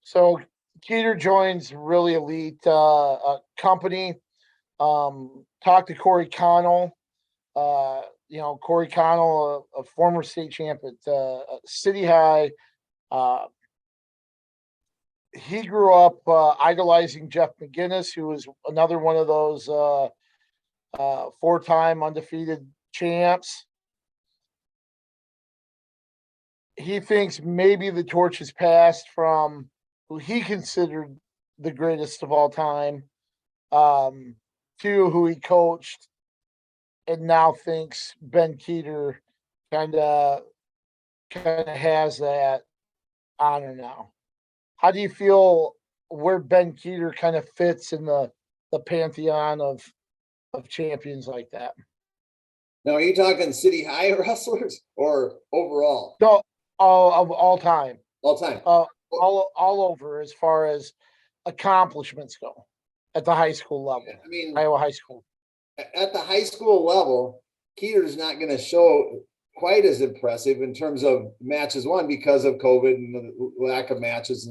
So Keeter joins really elite company. Talked to Corey Connell. Corey Connell, a former state champ at City High. Uh, he grew up idolizing Jeff McGinnis, who was another one of those four-time undefeated champs. He thinks maybe the torch has passed from who he considered the greatest of all time to who he coached, and now thinks Ben Kueter kind of has that honor now. How do you feel where Ben Kueter kind of fits in the pantheon of champions like that? Now, are you talking City High wrestlers or overall? No, all time. All time. All over as far as accomplishments go at the high school level. I mean, Iowa high school. At the high school level, Keeter's not going to show quite as impressive in terms of matches won because of COVID and the lack of matches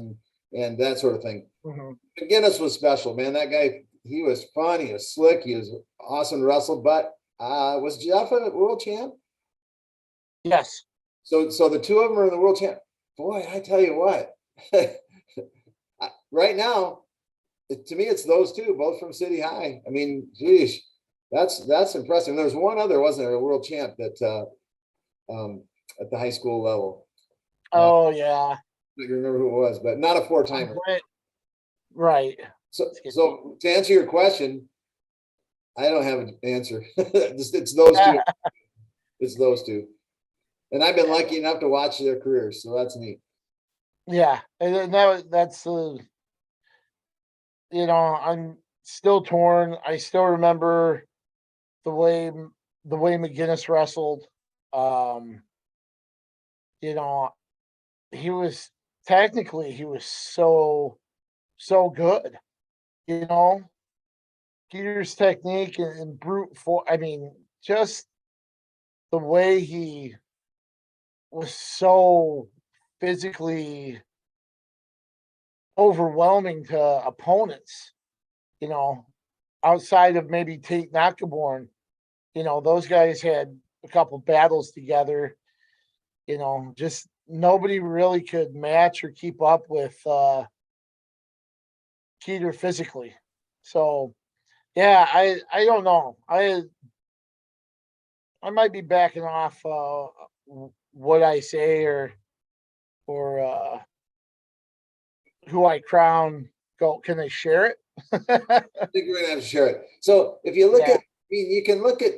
and that sort of thing. Mm-hmm. McGinnis was special, man. That guy, he was fun. He was slick. He was awesome to wrestle. But was Jeff a world champ? Yes. So the two of them are in the world champ. Boy, I tell you what, right now, to me, it's those two, both from City High. I mean, geez, that's impressive. And there's one other, wasn't there, a world champ that at the high school level. Oh yeah. I don't remember who it was, but not a four-timer. Right. So to answer your question, I don't have an answer. It's those two. It's those two. And I've been lucky enough to watch their careers, so that's neat. Yeah, and that's I'm still torn. I still remember the way McGinnis wrestled. He was so good. Peter's technique and brute force. I mean, just the way he was so physically overwhelming to opponents, outside of maybe Tate Nakaborn, those guys had a couple battles together, just nobody really could match or keep up with Keeter physically. So, yeah, I don't know. I might be backing off what I say or who I crown. Can they share it? I think we're gonna have to share it. So if you look at, you can look at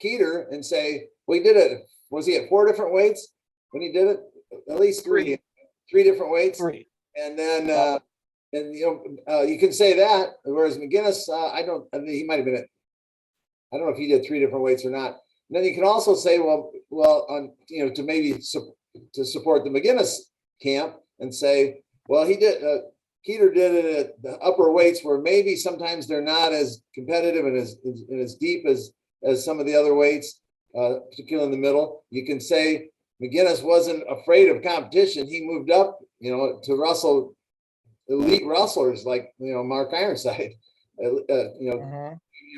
Keeter and say, well, he did it. Was he at 4 different weights when he did it? At least three different weights. Three. And then you can say that. Whereas McGinnis, he might have been I don't know if he did 3 different weights or not. And then you can also say, to maybe to support the McGinnis camp and say, well, he did. Keeter did it at the upper weights where maybe sometimes they're not as competitive and as deep as some of the other weights, particularly in the middle. You can say McGinnis wasn't afraid of competition. He moved up, to wrestle elite wrestlers like Mark Ironside.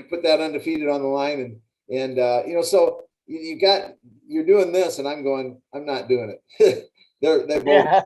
Put that undefeated on the line, and so you're doing this, and I'm not doing it. They're both. Yeah.